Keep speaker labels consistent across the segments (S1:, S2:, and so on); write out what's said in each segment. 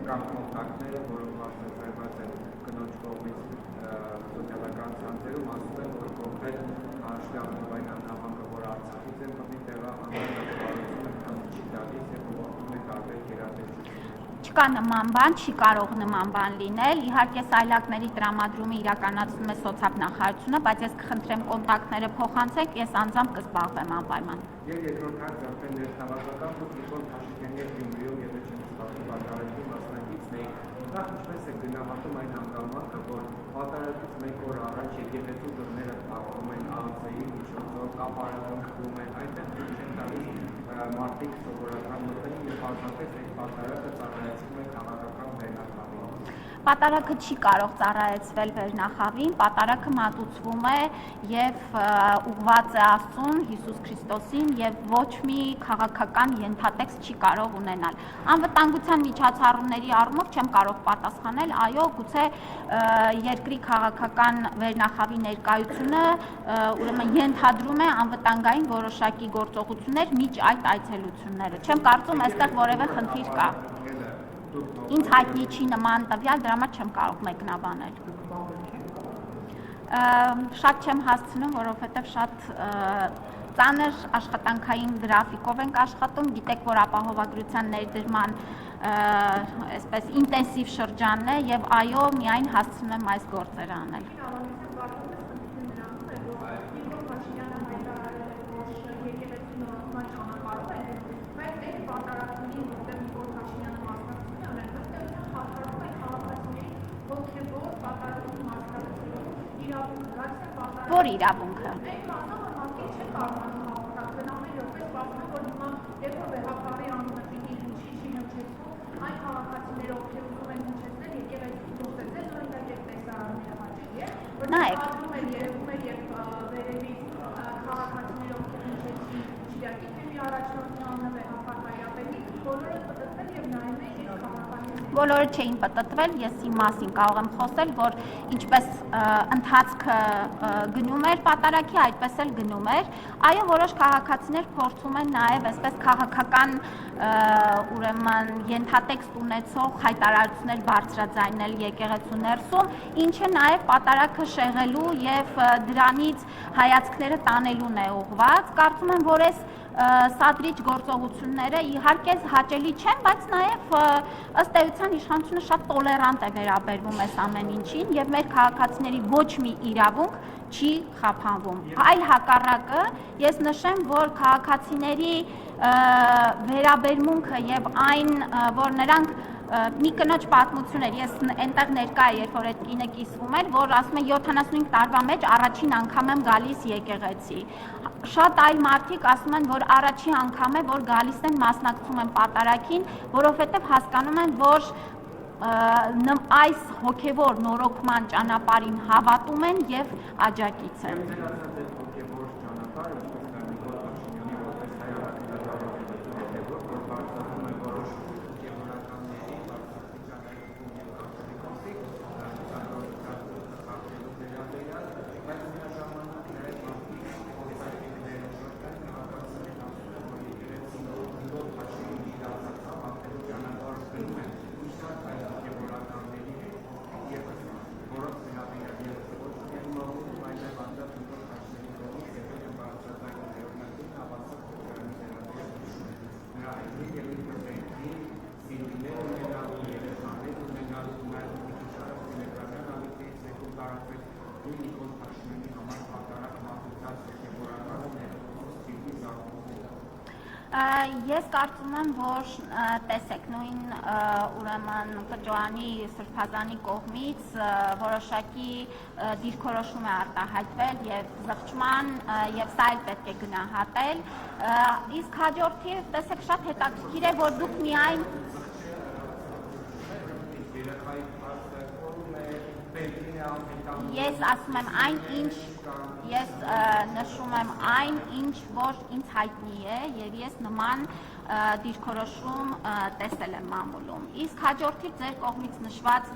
S1: Կամ կոնտակտները, որոնք մասնաձայնված են կնոջ կողմից սոցիալական ցանցերում, ասում են, որ կողմեր շտաբում այն անհավանքը, որ Արցախից են մտնի տեղահանումը, չի տալիս եւ ուղղվում է տարբեր գերատեսչություններ։
S2: Չկա նման բան, չի կարող նման բան լինել։ Իհարկե սայլակների տրամադրումը իրականացնում է սոցիալնախարարությունը, բայց ես կխնդրեմ կոնտակտները փոխանցեք, ես անձամբ կզբաղվեմ անպայման։
S1: Եվ երկրորդ հարցը արդեն ներթավակական Նիկոլ Փաշինյանի եւ Գյումրիում եթե չեմ սխալվում պատահարի մասնակիցն էի, դա ինչպես է գնահատում այն հանգամանքը, որ պատահարից մեկ օր առաջ եկեղեցու դռները փակվում են ԱԱՑ-ի միջոցով, կապարակվում են, այնտեղ չեն տալիս մարդիկ սովորական մտնի եւ հազարապես այդ պատահարը ծառայեցվում է քաղաքական վերնախավին։
S2: Պատարագը չի կարող ծառայեցվել վերնախավին, պատարագը մատուցվում է եւ ուղղված է Աստծուն, Հիսուս Քրիստոսին եւ ոչ մի քաղաքական ենթատեքստ չի կարող ունենալ։ Անվտանգության միջոցառումների առումով չեմ կարող պատասխանել, այո, գուցե երկրի քաղաքական վերնախավի ներկայությունը ուրեմն ենթադրում է անվտանգային որոշակի գործողություններ միջ այդ այցելությունները։ Չեմ կարծում այստեղ որևէ խնդիր կա։ Ինձ հայտնի չի նման տվյալ, դրա համար չեմ կարող մեկնաբանել։ Շատ չեմ հասցնում, որովհետև շատ ծանր աշխատանքային գրաֆիկով ենք աշխատում, գիտեք, որ ապահովագրության ներդրման այսպես ինտենսիվ շրջանն է եւ այո, միայն հասցնում եմ այս գործերը անել։ Որ իրավունքը։ Նայեք։ Բոլորը չէին պտտվել, ես իմ մասին կարող եմ խոսել, որ ինչպես ընթացքը գնում էր պատարագի, այդպես էլ գնում էր։ Այո, որոշ քաղաքացիներ փորձում են նաև այսպես քաղաքական ուրեմն ենթատեքստ ունեցող հայտարարություններ բարձրաձայնել եկեղեցու ներսում, ինչը նաև պատարագը շեղելու եւ դրանից հայացքները տանելուն է ուղղված։ Կարծում եմ, որ այս սադրիչ գործողությունները իհարկե հաճելի չեն, բայց նաև ըստ էության իշխանությունը շատ տոլերանտ է վերաբերվում այս ամեն ինչին եւ մեր քաղաքացիների ոչ մի իրավունք չի խափանվում։ Այլ հակառակը, ես նշեմ, որ քաղաքացիների վերաբերմունքը եւ այն, որ նրանք մի կնոջ պատմություն էր, ես այնտեղ ներկա եմ, երբ որ այդ կինը կիսվում էր, որ ասում է 75 տարվա մեջ առաջին անգամ եմ գալիս եկեղեցի։ Շատ այլ մարդիկ ասում են, որ առաջին անգամ է, որ գալիս են մասնակցում են պատարագին, որովհետև հասկանում են, որ այս հոգևոր նորոգման ճանապարհին հավատում են եւ աջակից են։ Ես կարծում եմ, որ տեսեք նույն ուրեմն Կճոյանի Սրբազանի կողմից որոշակի դիրքորոշում է արտահայտվել եւ զղջման եւ սա էլ պետք է գնահատել, իսկ հաջորդի տեսեք շատ հետաքրքիր է, որ դուք միայն Ես ասում եմ այն ինչ, ես նշում եմ այն ինչ, որ ինձ հայտնի է եւ ես նման դիրքորոշում տեսել եմ մամուլում։ Իսկ հաջորդի ձեր կողմից նշված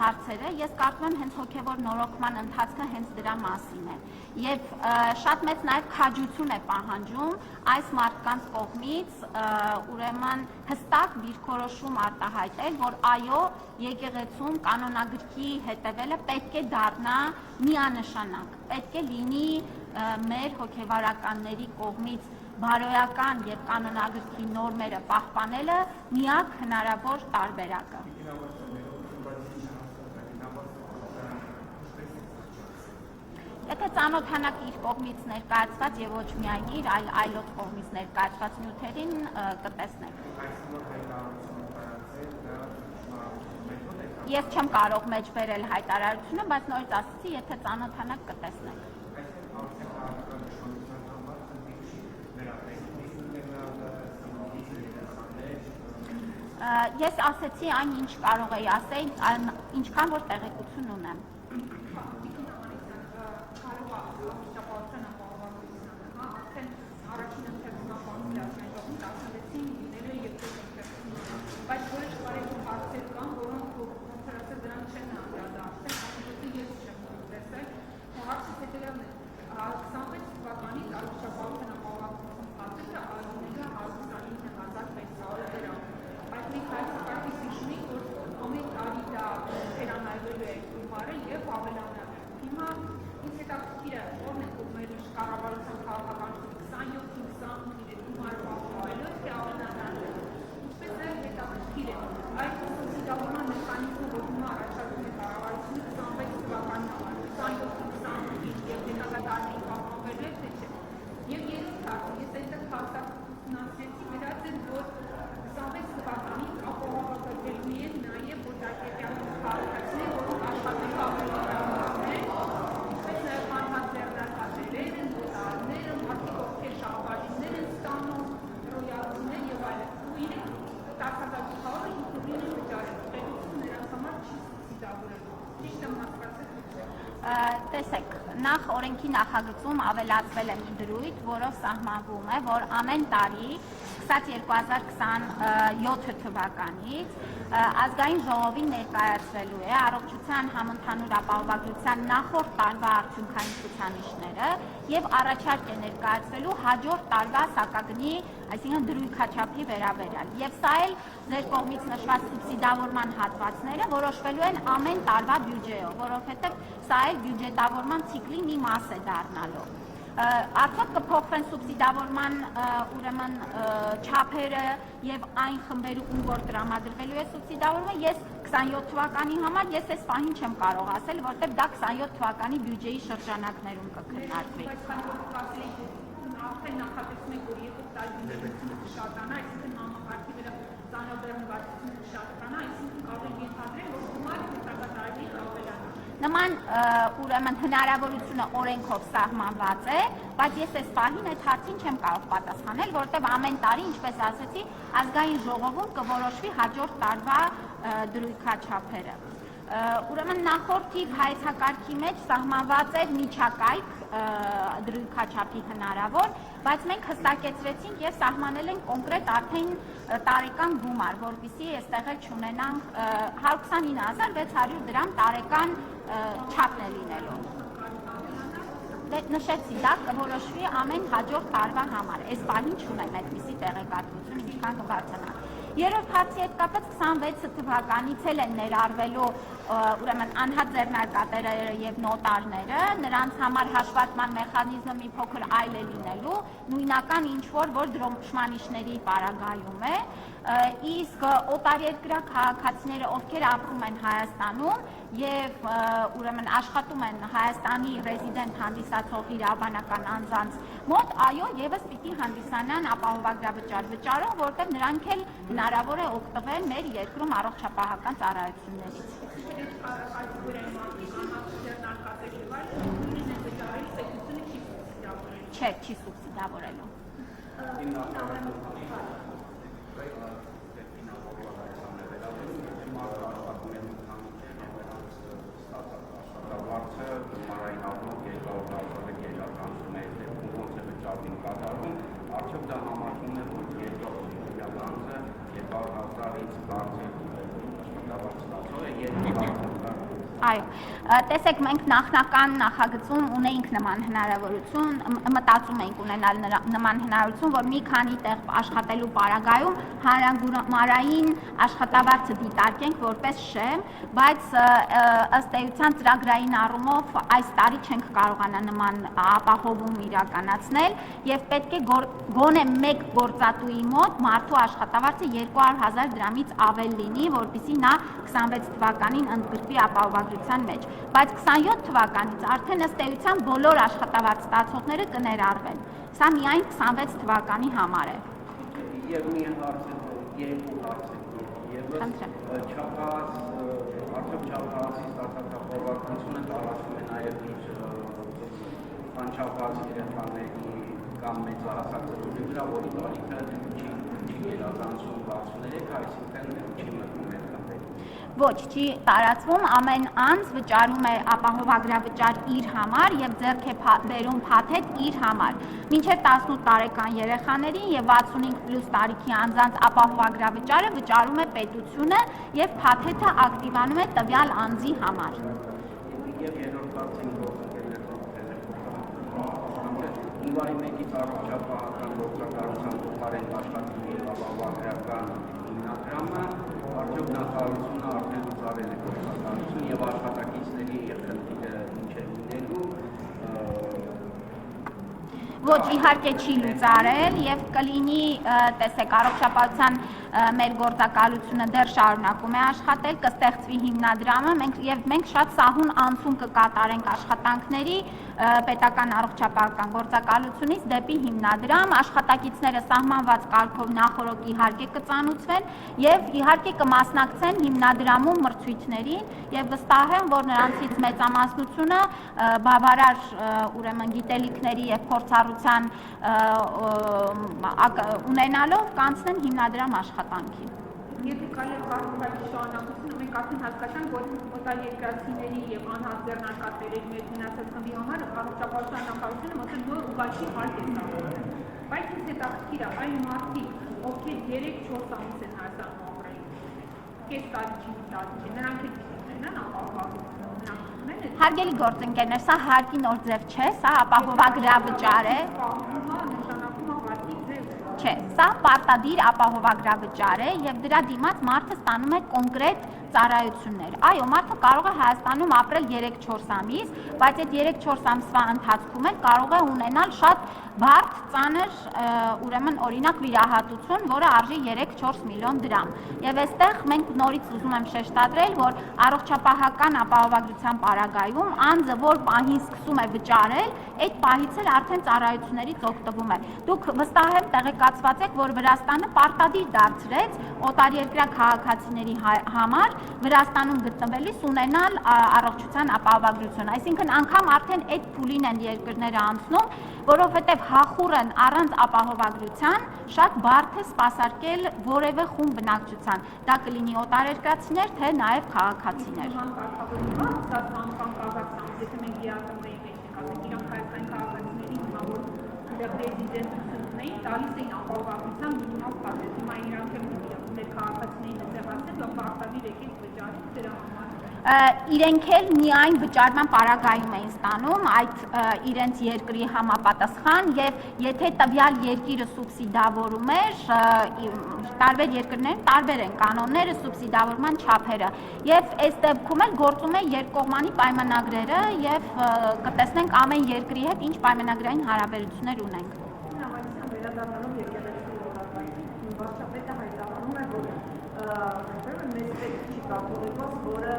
S2: հարցերը ես կարծում եմ հենց հոգեվոր նորոգման ընթացքը հենց դրա մասին է։ Եվ շատ մեծ նաև քաջություն է պահանջում այս մարդկանց կողմից ուրեմն հստակ դիրքորոշում արտահայտել, որ այո, եկեղեցում կանոնագրքի հետևելը պետք է դառնա միանշանակ, պետք է լինի մեր հոգեվարականների կողմից բարոյական եւ կանոնագրքի նորմերը պահպանելը միակ հնարավոր տարբերակը։ Եթե ծանոթանաք իր կողմից ներկայացված եւ ոչ միայն իր, այլ այլոց կողմից ներկայացված նյութերին կտեսնեք։ Ես չեմ կարող մեջ բերել հայտարարությունը, բայց նորից ասացի, եթե ծանոթանաք կտեսնեք։ Ես ասեցի այն, ինչ կարող էի ասել, ինչքան որ տեղեկություն ունեմ։ Տեսեք, նախ օրենքի նախագծում ավելացվել է մի դրույթ, որով սահմանվում է, որ ամեն տարի սկսած 2027 թվականից ազգային ժողովին ներկայացվելու է առողջության համընդհանուր ապահովագրության նախորդ տարվա արդյունքային ցուցանիշները եւ առաջարկ է ներկայացվելու հաջորդ տարվա սակագնի, այսինքն դրույքաչափի վերաբերյալ։ Եվ սա էլ ձեր կողմից նշված սուբսիդավորման հատվածները որոշվելու են ամեն տարվա բյուջեով, որովհետեւ սա էլ բյուջետավորման ցիկլի մի մաս է դառնալու։ Արդյոք կփոխվեն սուբսիդավորման ուրեմն չափերը եւ այն խմբերը ում որ տրամադրվելու է սուբսիդավորումը, ես 27 թվականի համար ես այս պահին չեմ կարող ասել, որտեղ դա 27 թվականի բյուջեի շրջանակներում կքննարկվի։ Արդեն նախատեսում եք, որ երկու տարբերությունը կշատանա, այսինքն համակարգի վրա ծանրաբեռնվածությունը կշատանա, այսինքն կարող ենք ենթադրել, որ գումարը մտածարի ավելանա։ Նման ուրեմն հնարավորությունը օրենքով սահմանված է, բայց ես այս պահին այդ հարցին չեմ կարող պատասխանել, որտեղ ամեն տարի, ինչպես ասեցի, ազգային ժողովում կորոշվի հաջորդ տարվա դրույքաչափերը։ Ուրեմն նախորդի հայեցակարգի մեջ սահմանված էր միջակայք դրույքաչափի հնարավոր, բայց մենք հստակեցրեցինք եւ սահմանել ենք կոնկրետ արդեն տարեկան գումար, որպեսզի այստեղ էլ չունենանք 129,600 դրամ տարեկան չափն է լինելու։ Նշեցի, դա կորոշվի ամեն հաջորդ տարվա համար։ Այս բանին չունեմ այդպիսի տեղեկատվություն, ինչքան կբարձրանա։ Երրորդ հարցի հետ կապված 26 թվականից էլ են ներառվելու ուրեմն անհատ ձեռնարկատերերը եւ նոտարները, նրանց համար հաշվարկման մեխանիզմը մի փոքր այլ է լինելու, նույնական ինչ որ դրոշմանիշների պարագայում է, իսկ օտարերկրյա քաղաքացիները, ովքեր ապրում են Հայաստանում եւ ուրեմն աշխատում են Հայաստանի ռեզիդենտ հանդիսացող իրավաբանական անձանց մոտ, այո, եւս պիտի հանդիսանան ապահովագրավճար վճարող, որտեղ նրանք էլ հնարավոր է օգտվել մեր երկրում առողջապահական ծառայություններից։ Չէ, չի սուբսիդավորելու։
S1: հազարից բարձր աշխատավարձ է երկու
S2: Այո, տեսեք, մենք նախնական նախագծում ունեինք նման հնարավորություն, մտածում էինք ունենալ նման հնարավորություն, որ մի քանի տեղ աշխատելու պարագայում հանրագումարային աշխատավարձը դիտարկենք որպես շեմ, բայց ըստ էության ծրագրային առումով այս տարի չենք կարողանա նման ապահովում իրականացնել եւ պետք է գոնե մեկ գործատուի մոտ մարդու աշխատավարձը 200,000 դրամից ավել լինի, որպեսզի նա 26 թվականին ընդգրկվի ապահովագրության մեջ, բայց 27 թվականից արդեն ըստ էության բոլոր աշխատավարձ ստացողները կներառվեն։ Սա միայն 26 թվականի համար է։
S1: Եվ մի հարց է, երկու հարց է, արդյոք չափահասի ստացակապահովագրությունը տարածում է նաև իր անչափահաս երեխաների կամ մեծահասակ ծնողների վրա, որի տարիքը չի գերազանցում 63, այսինքն չի մտնում հետքատերի։
S2: Ոչ, չի տարածվում, ամեն անձ վճարում է ապահովագրավճար իր համար եւ ձեռք է բերում փաթեթ իր համար։ Մինչեւ 18 տարեկան երեխաներին եւ 65+ տարիքի անձանց ապահովագրավճարը վճարում է պետությունը եւ փաթեթը ակտիվանում է տվյալ անձի համար։
S1: Եվ երրորդ հարցին Իվարի մեկից առողջապահական գործակալության փոխարեն աշխատում եւ ապահովագրական հիմնադրամը, արդյոք նախարարությունը արդեն լուծարել է գործակալություն եւ աշխատակիցների խնդիրը ինչ է լինելու։
S2: Ոչ, իհարկե չի լուծարել եւ կլինի, տեսեք, առողջապահության մեր գործակալությունը դեռ շարունակում է աշխատել, կստեղծվի հիմնադրամը, մենք շատ սահուն անցում կկատարենք աշխատանքների պետական առողջապահական գործակալությունից դեպի հիմնադրամ, աշխատակիցները սահմանված կարգով նախորոք իհարկե կծանուցվեն եւ իհարկե կմասնակցեն հիմնադրամում մրցույթներին եւ վստահ եմ, որ նրանցից մեծամասնությունը բավարար ուրեմն գիտելիքների եւ փորձառության ունենալով կանցնեն հիմնադրամ աշխատանքի։
S3: Եթե կարելի է կարգավորի շարունակությունը, մենք արդեն հասկացանք, որ օտարերկրացիների եւ անհատ ձեռնարկատերերի մեր մնացած խմբի համար առողջապահության նախարարությունը մոտել նոր ուղղակի հարկ է ստանում։ Բայց ինձ հետաքրքիր է այն մարդիկ, ովքեր 3-4 ամիս են Հայաստանում ապրել, կես տարի չի տարի, նրանք էլ չունեն ապահովագրություն։
S2: Հարգելի գործընկերներ, սա հարկի նոր ձև չէ, սա ապահովագրավճար է։ Չէ, սա պարտադիր ապահովագրավճար է եւ դրա դիմաց մարդը ստանում է կոնկրետ ծառայություններ։ Այո, մարդը կարող է Հայաստանում ապրել 3-4 ամիս, բայց այդ 3-4 ամսվա ընթացքում էլ կարող է ունենալ շատ բարդ, ծանր, ուրեմն օրինակ վիրահատություն, որը արժի 3-4 միլիոն դրամ։ Եվ այստեղ մենք նորից ուզում եմ շեշտադրել, որ առողջապահական ապահովագրության պարագայում անձը, որ պահին սկսում է վճարել, այդ պահից էլ արդեն ծառայություններից օգտվում է։ Դուք վստահ եմ տեղեկացված եք, որ Վրաստանը պարտադիր դարձրեց օտարերկրյա քաղաքացիների համար Վրաստանում գտնվելիս ունենալ առողջության ապահովագրություն։ Այսինքն անգամ արդեն այդ փուլին են երկրները անցնում, որովհետև հախուռն առանց ապահովագրության շատ բարդ է սպասարկել որևէ խումբ բնակչության։ Դա կլինի օտարերկրացիներ, թե նաև քաղաքացիներ։
S3: Տալիս էին ապահովագրության մինիմալ փաթեթ, հիմա իրանք էլ մեր քաղաքացիներին ձեռացել, որ պարտադիր եկեք վճարեք դրա համար։
S2: Իրենք էլ միայն վճարման պարագայում էին ստանում այդ իրենց երկրի համապատասխան եւ եթե տվյալ երկիրը սուբսիդավորում էր, տարբեր երկրներում տարբեր են կանոնները, սուբսիդավորման չափերը եւ այս դեպքում էլ գործում է երկկողմանի պայմանագրերը եւ կտեսնենք ամեն երկրի հետ ինչ պայմանագրային հարաբերություններ ունենք։
S3: Վերադառնալով եկեղեցու օրակարգին, վարչապետը հայտարարում է, որ մեծ պետք չի կաթողիկոս, որը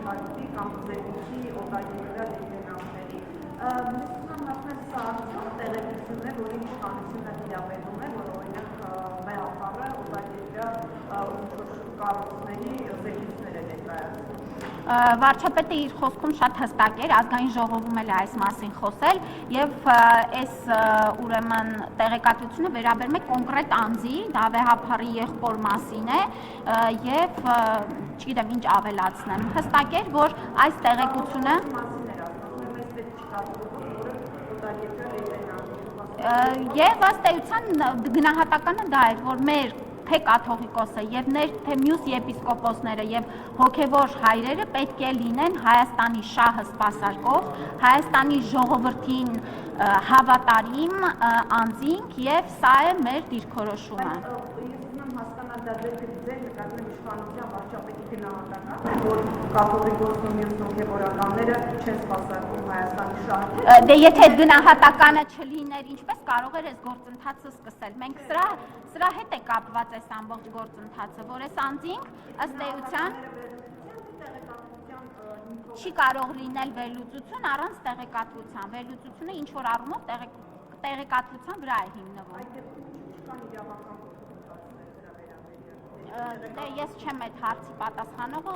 S3: ենթարկվի կամ զեկուցի օտարերկրյա լեգենանտների։ Մուսուլման մասներ սա արդյոք տեղեկություն է, որ ինչ իշխանությունը դիապետում է, որ օրինակ մեհապարը օտարերկրյա կառույցների զեկույցներ է ներկայացնում։
S2: Վարչապետը իր խոսքում շատ հստակ էր, ազգային ժողովում էլ այս մասին խոսել եւ այս ուրեմն տեղեկատվությունը վերաբերում է կոնկրետ անձի, դա Վեհափարի եղբոր մասին է եւ չգիտեմ ինչ ավելացնեմ։ Հստակ էր, որ այս տեղեկությունը եւ ըստ էության գնահատականը դա էր, որ մեր թե կաթողիկոսը եւ թե մյուս եպիսկոպոսները եւ հոգեվոր հայրերը պետք է լինեն Հայաստանի շահը սպասարկող, Հայաստանի ժողովրդին հավատարիմ անձինք եւ սա է մեր դիրքորոշումը։
S3: Հասկանալ դա ձեր նկատմամբ իշխանության վարչապետի գնահատական է, որ կաթողիկոսն ու մյուս հոգևորականները չեն սպասարկում Հայաստանի շահը։
S2: Դե եթե այդ գնահատականը չլիներ, ինչպես կարող էր այս գործընթացը սկսել։ Մենք սրա հետ է կապված այս ամբողջ գործընթացը, որ այս անձինք ըստ էության չի կարող լինել վերլուծություն առանց տեղեկատվության։ Վերլուծությունը ինչ որ առումով տեղեկատվության վրա է հիմնվում։ Դե ես չեմ այդ հարցի պատասխանողը,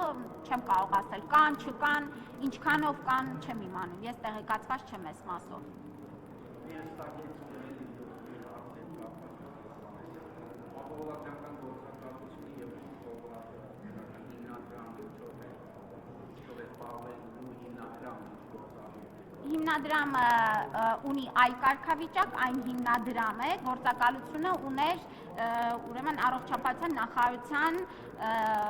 S2: չեմ կարող ասել կան, չկան, ինչքանով կան, չեմ իմանում, ես տեղեկացված չեմ այս մասով։ Հիմնադրամը ունի այլ կարգավիճակ, այն հիմնադրամ է, գործակալությունը ուներ ուրեմն առողջապահության նախարարության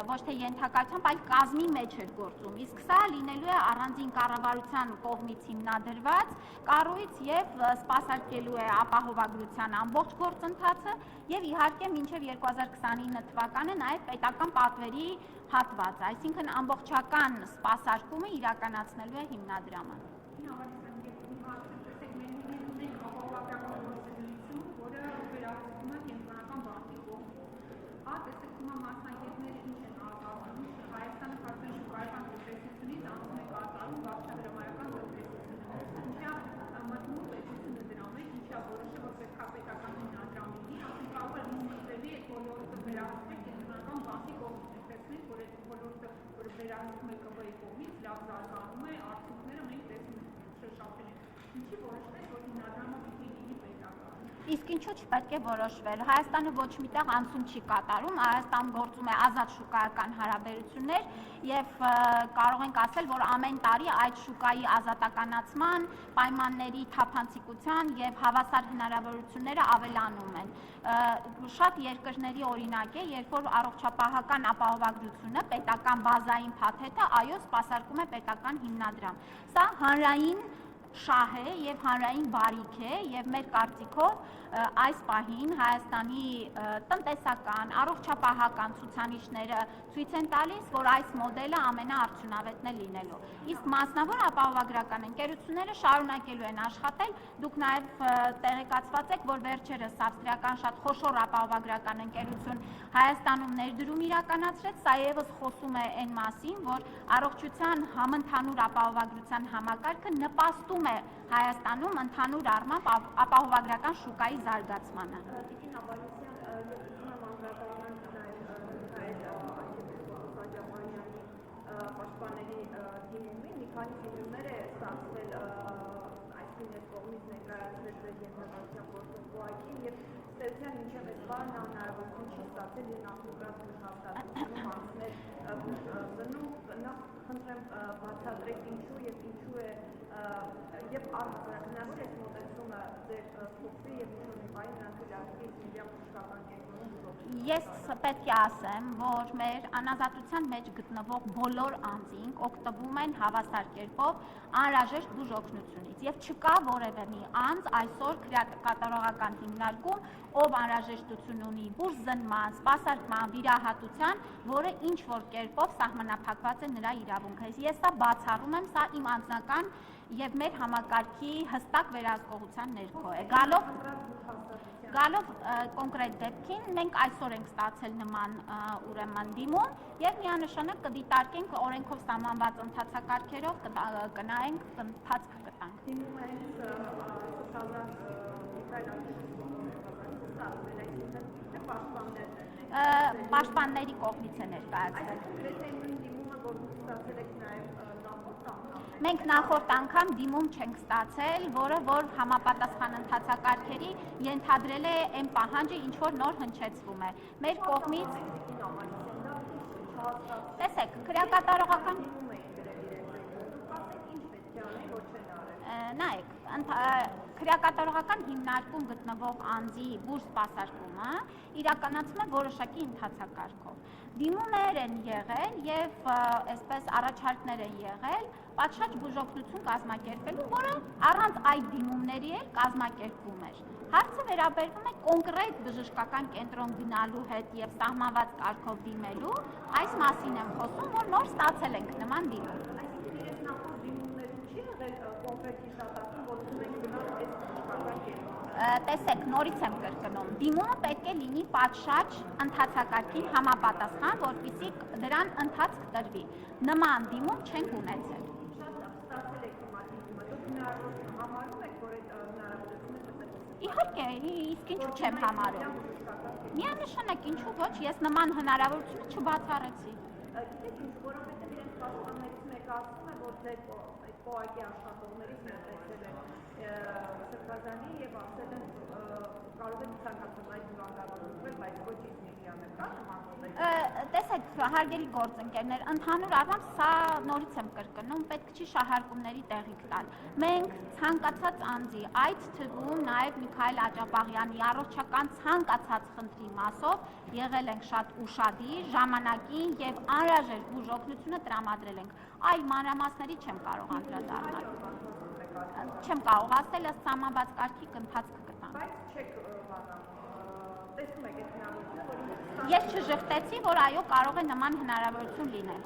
S2: ոչ թե ենթակայությամբ, այլ կազմի մեջ էր գործում, իսկ սա լինելու է առանձին կառավարության կողմից հիմնադրված կառույց եւ սպասարկելու է ապահովագրության ամբողջ գործընթացը եւ իհարկե մինչեւ 2029 թվականը նաեւ պետական պատվերի հատված, այսինքն ամբողջական սպասարկումը իրականացնելու է հիմնադրամը։ Իսկ ինչու չպետք է որոշվեր։ Հայաստանը ոչ միտեղ անցում չի կատարում, Հայաստան գործում է ազատ շուկայական հարաբերություններ եւ կարող ենք ասել, որ ամեն տարի այդ շուկայի ազատականացման, պայմանների թափանցիկության եւ հավասար հնարավորությունները ավելանում են։ Շատ երկրների օրինակ է, երբ որ առողջապահական ապահովագրությունը, պետական բազային փաթեթը, այո, սպասարկում է պետական հիմնադրամ։ Սա հանրային շահ է եւ հանրային բարիք է եւ մեր կարծիքով այս պահին Հայաստանի տնտեսական, առողջապահական ցուցանիշները ցույց են տալիս, որ այս մոդելը ամենաարդյունավետն է լինելու։ Իսկ մասնավոր ապահովագրական ընկերությունները շարունակելու են աշխատել, դուք նաեւ տեղեկացված եք, որ վերջերս ավստրիական շատ խոշոր ապահովագրական ընկերություն Հայաստանում ներդրում իրականացրեց, սա եւս խոսում է այն մասին, որ առողջության համընդհանուր ապահովագրության համակարգը նպաստում է Հայաստանում ընդհանուր առմամբ ապահովագրական շուկայի զարգացմանը։
S3: Պաշտպանների դիմումին մի քանի դիմումներ է ստացվել այսինքն այս կողմից ներկայացրել ենթակայության գործընկերուակին եւ ստեցյան մինչեւ այս բանը հնարավորություն չի ստացել իր նախնուկրած հաստատությունում անցնել նախ խնդրեմ բացատրեք ինչու եւ ինչու է եւ առհասարակնավոր այս մոտեցումը ձեր փոխվի եւ ինչու նույնիսկ նրանք իրավիճակի սիմբիոտ բժշկական կենտրոնում
S2: Ես պետք է ասեմ, որ մեր անազատության մեջ գտնվող բոլոր անձինք օգտվում են հավասար կերպով անհրաժեշտ բուժօգնությունից եւ չկա որևէ մի անձ այսօր քրեակատարողական հիմնարկում, ով անհրաժեշտություն ունի բուժզնման, սպասարկման, վիրահատության, որը ինչ որ կերպով սահմանափակված է նրա իրավունքը։ Ես սա բացառում եմ, սա իմ անձնական եւ մեր համակարգի հստակ վերահսկողության ներքո է։ Գալով կոնկրետ դեպքին, մենք այսօր ենք ստացել նման ուրեմն դիմում եւ միանշանակ կդիտարկենք օրենքով սահմանված ընթացակարգերով կնայենք, ընթացք կտանք։
S3: Դիմումը
S2: պաշտպանների կողմից է ներկայացվել։ Մենք նախորդ անգամ դիմում չենք ստացել, որը որ համապատասխան ընթացակարգերի ենթադրել է այն պահանջը, ինչ որ նոր հնչեցվում է։ Մեր կողմից տեսեք, քրեակատարողական նայեք, քրեակատարողական հիմնարկում գտնվող անձի բուժ սպասարկումը իրականացում է որոշակի ընթացակարգով։ Դիմումներ են եղել եւ այսպես առաջարկներ են եղել պատշաճ բուժօգնություն կազմակերպելու, որը առանց այդ դիմումների էլ կազմակերպվում էր։ Հարցը վերաբերվում է կոնկրետ բժշկական կենտրոն գնալու հետ եւ սահմանված կարգով դիմելու, այս մասին եմ խոսում, որ նոր ստացել ենք նման դիմում։
S3: Այսինքն իրենց նախորդ դիմումներում չի եղել կոնկրետ հիշատակում, որ ունենք գնալ այս բժշկական կենտրոն։
S2: Տեսեք, նորից եմ կրկնում, դիմումը պետք է լինի պատշաճ ընթացակարգին համապատասխան, որպեսզի դրան ընթացք տրվի։ Նման դիմում չենք ունեցել։
S3: Շատ լավ, ստացել եք հիմա դիմումը, դուք հնարավոր համարում եք, որ այդ հնարավորությունը կստացվի։
S2: Իհարկե, իսկ ինչու չեմ համարում։ Միանշանակ ինչու ոչ, ես նման հնարավորությունը չբացառեցի։
S3: Գիտեք ինչ, որովհետև իրենց պաշտպաններից մեկը ասում է, որ ձեր այդ ՊՕԱԿ-ի աշխատողներից մեկը է Սրբազանի եւ ասել են կարող է ցանկացած այդ հիվանդավորվել, բայց ոչ ինքնիանը կա նման։
S2: Տեսեք, հարգելի գործընկերներ, ընդհանուր առմամբ սա նորից եմ կրկնում, պետք չի շահարկումների տեղիք տալ։ Մենք ցանկացած անձի, այդ թվում նաև Միքայել Աջապաղյանի առողջական ցանկացած խնդրի մասով եղել ենք շատ ուշադիր, ժամանակին եւ անհրաժեշտ բուժօգնությունը տրամադրել ենք։ Այլ մանրամասների չեմ կարող անդրադառնալ։ Չեմ կարող ասել, ըստ սահմանված կարգի ընթացք կտամ։
S3: Բայց չեք տեսնում եք այդ հնարավորությունը, որ
S2: Ես չժխտեցի, որ այո կարող է նման հնարավորություն լինել։